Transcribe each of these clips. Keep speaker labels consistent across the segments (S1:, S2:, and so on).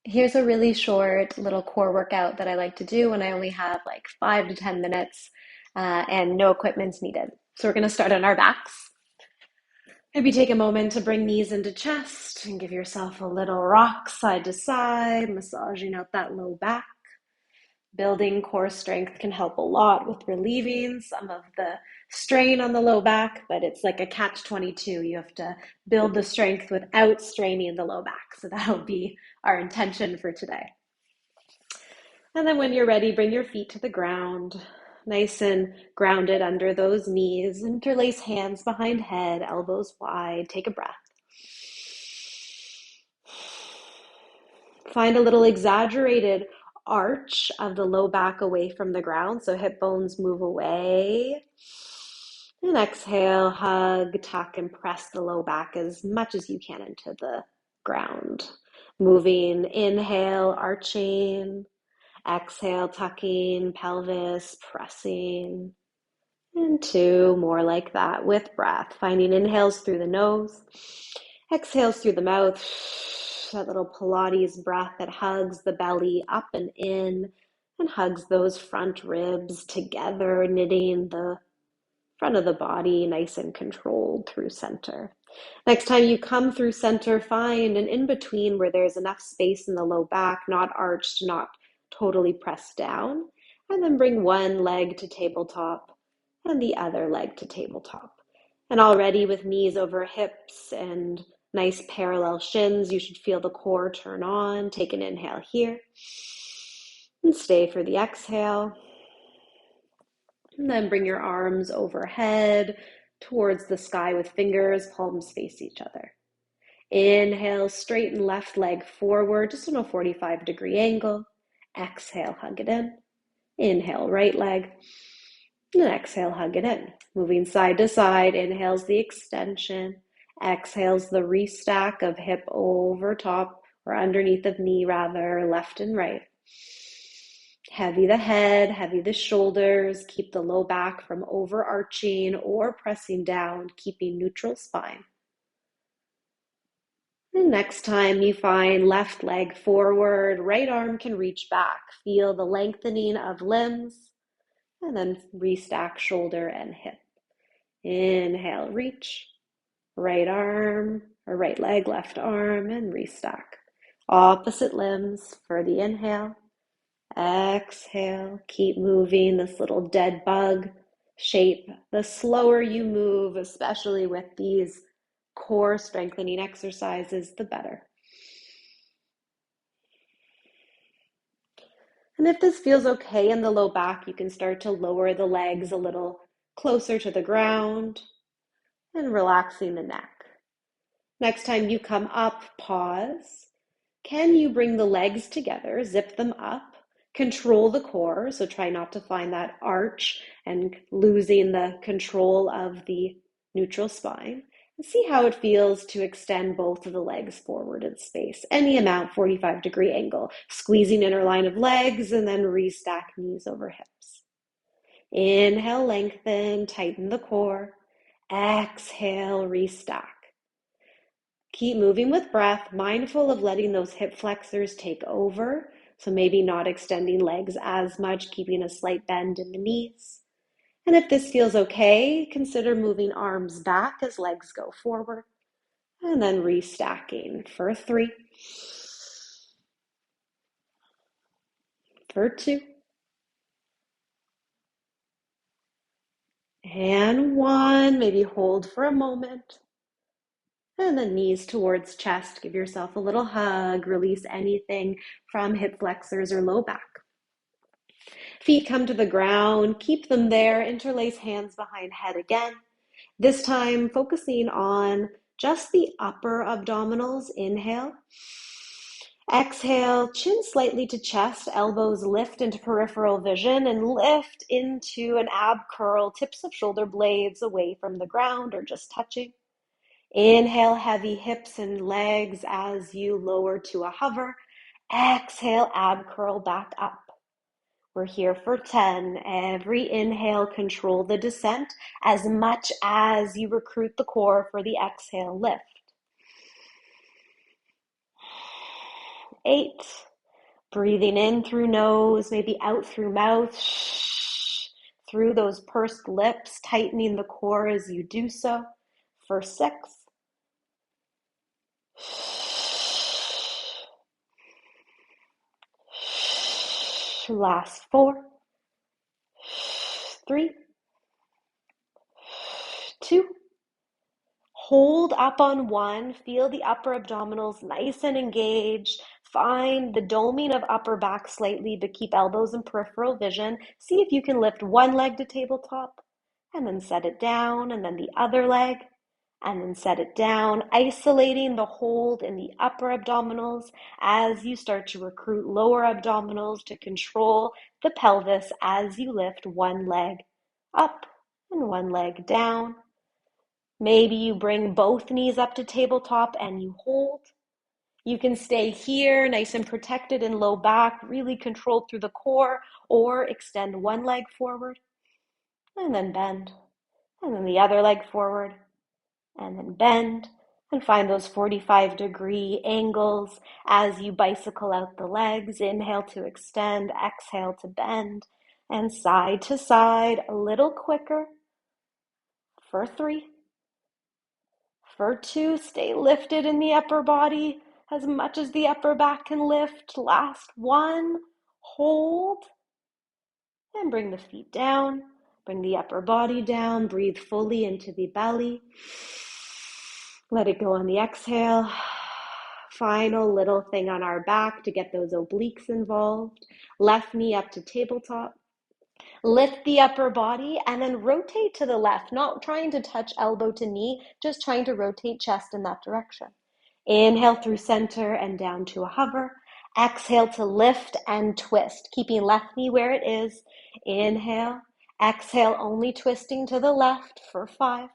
S1: Here's a really short little core workout that I like to do when I only have like 5 to 10 minutes and no equipment's needed. So we're going to start on our backs. Maybe take a moment to bring knees into chest and give yourself a little rock side to side, massaging out that low back. Building core strength can help a lot with relieving some of the strain on the low back, but it's like a catch-22. You have to build the strength without straining the low back. So that'll be our intention for today. And then when you're ready, bring your feet to the ground, nice and grounded under those knees. Interlace hands behind head, elbows wide. Take a breath. Find a little exaggerated arch of the low back away from the ground, so hip bones move away. And exhale, hug, tuck, and press the low back as much as you can into the ground. Moving, inhale, arching. Exhale, tucking, pelvis, pressing. And two more like that with breath. Finding inhales through the nose, exhales through the mouth. That little Pilates breath that hugs the belly up and in and hugs those front ribs together, knitting the front of the body nice and controlled through center. Next time you come through center, find an in-between where there's enough space in the low back, not arched, not totally pressed down. And then bring one leg to tabletop and the other leg to tabletop. And already with knees over hips and nice parallel shins, you should feel the core turn on. Take an inhale here and stay for the exhale. And then bring your arms overhead towards the sky with fingers, palms face each other. Inhale, straighten left leg forward, just on a 45-degree angle. Exhale, hug it in. Inhale, right leg. And exhale, hug it in. Moving side to side, inhales the extension. Exhales the restack of hip over top or underneath of knee rather, left and right. Heavy the head, heavy the shoulders. Keep the low back from overarching or pressing down, keeping neutral spine. And next time you find left leg forward, right arm can reach back. Feel the lengthening of limbs, and then restack shoulder and hip. Inhale, reach, right arm, or right leg, left arm, and restack. Opposite limbs for the inhale. Exhale, keep moving this little dead bug shape. The slower you move, especially with these core strengthening exercises, the better. And if this feels okay in the low back, you can start to lower the legs a little closer to the ground and relaxing the neck. Next time you come up, pause. Can you bring the legs together, zip them up, control the core, so try not to find that arch and losing the control of the neutral spine. And see how it feels to extend both of the legs forward in space. Any amount, 45-degree angle. Squeezing inner line of legs and then restack knees over hips. Inhale, lengthen, tighten the core. Exhale, restack. Keep moving with breath, mindful of letting those hip flexors take over. So maybe not extending legs as much, keeping a slight bend in the knees. And if this feels okay, consider moving arms back as legs go forward. And then restacking for 3, for 2, and 1. Maybe hold for a moment. And then knees towards chest. Give yourself a little hug. Release anything from hip flexors or low back. Feet come to the ground. Keep them there. Interlace hands behind head again. This time focusing on just the upper abdominals. Inhale. Exhale, chin slightly to chest, elbows lift into peripheral vision and lift into an ab curl, tips of shoulder blades away from the ground or just touching. Inhale, heavy hips and legs as you lower to a hover. Exhale, ab curl back up. We're here for 10. Every inhale, control the descent as much as you recruit the core for the exhale lift. 8. Breathing in through nose, maybe out through mouth, through those pursed lips, tightening the core as you do so. For 6. Last 4. 3. 2. Hold up on 1. Feel the upper abdominals nice and engaged. Find the doming of upper back slightly, but keep elbows in peripheral vision. See if you can lift one leg to tabletop, and then set it down, and then the other leg, and then set it down, isolating the hold in the upper abdominals as you start to recruit lower abdominals to control the pelvis as you lift one leg up and one leg down. Maybe you bring both knees up to tabletop and you hold. You can stay here, nice and protected in low back, really controlled through the core, or extend one leg forward, and then bend, and then the other leg forward, and then bend, and find those 45-degree angles as you bicycle out the legs. Inhale to extend, exhale to bend, and side to side, a little quicker. For 3. For 2, stay lifted in the upper body as much as the upper back can lift. Last 1, hold, and bring the feet down. Bring the upper body down. Breathe fully into the belly. Let it go on the exhale. Final little thing on our back to get those obliques involved. Left knee up to tabletop. Lift the upper body and then rotate to the left, not trying to touch elbow to knee, just trying to rotate chest in that direction. Inhale through center and down to a hover. Exhale to lift and twist, keeping left knee where it is. Inhale, exhale, only twisting to the left for 5.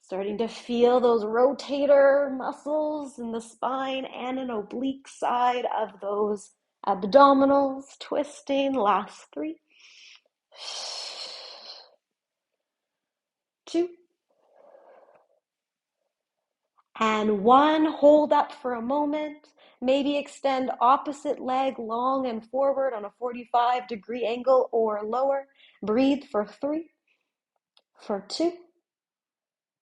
S1: Starting to feel those rotator muscles in the spine and an oblique side of those abdominals, twisting. Last 3. 2. And 1. Hold up for a moment. Maybe extend opposite leg long and forward on a 45-degree angle or lower. Breathe for 3. For 2.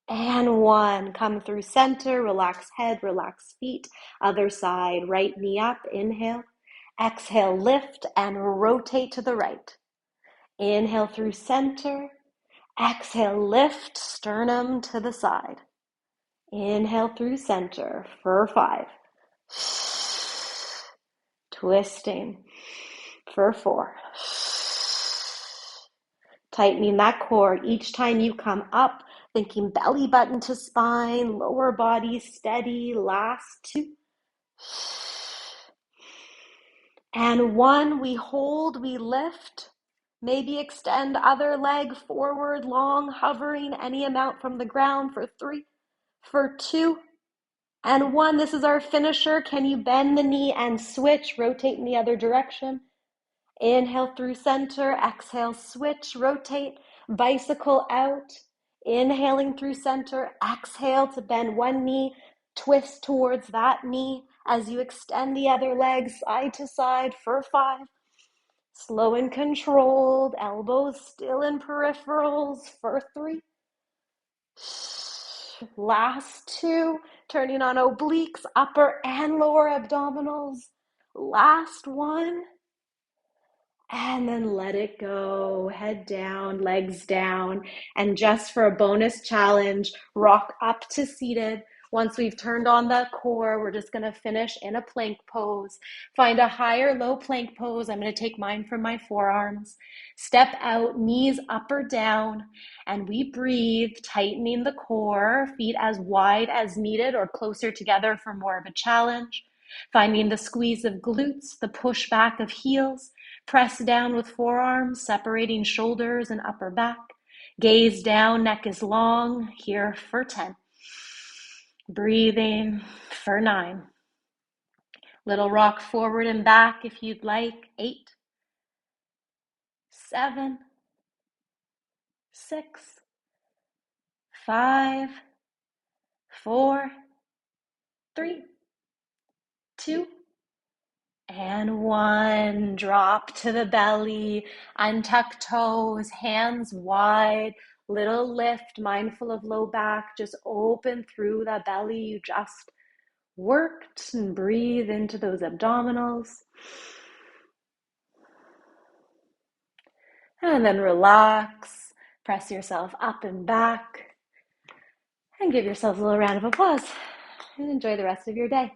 S1: And 1. Come through center. Relax head, relax feet. Other side, right knee up. Inhale. Exhale, lift and rotate to the right. Inhale through center. Exhale, lift, sternum to the side. Inhale through center for 5. Twisting for 4. Tightening that core each time you come up, thinking belly button to spine, lower body steady. Last 2. And 1, we hold, we lift. Maybe extend other leg forward, long, hovering any amount from the ground for 3. For 2. And 1, this is our finisher. Can you bend the knee and switch, rotate in the other direction? Inhale through center, exhale, switch, rotate, bicycle out. Inhaling through center, exhale to bend one knee, twist towards that knee as you extend the other leg side to side for 5. Slow and controlled, elbows still in peripherals for 3. Last 2, turning on obliques, upper and lower abdominals. Last 1. And then let it go, head down, legs down. And just for a bonus challenge, rock up to seated. Once we've turned on the core, we're just gonna finish in a plank pose. Find a high or low plank pose. I'm gonna take mine from my forearms. Step out, knees up or down, and we breathe, tightening the core, feet as wide as needed or closer together for more of a challenge. Finding the squeeze of glutes, the push back of heels. Press down with forearms, separating shoulders and upper back. Gaze down, neck is long. Here for 10. Breathing for 9. Little rock forward and back if you'd like. 8, 7, 6, 5, 4, 3, 2, And one, drop to the belly, untuck toes, hands wide, little lift, mindful of low back, just open through that belly you just worked, and breathe into those abdominals. And then relax, press yourself up and back, and give yourself a little round of applause. And enjoy the rest of your day.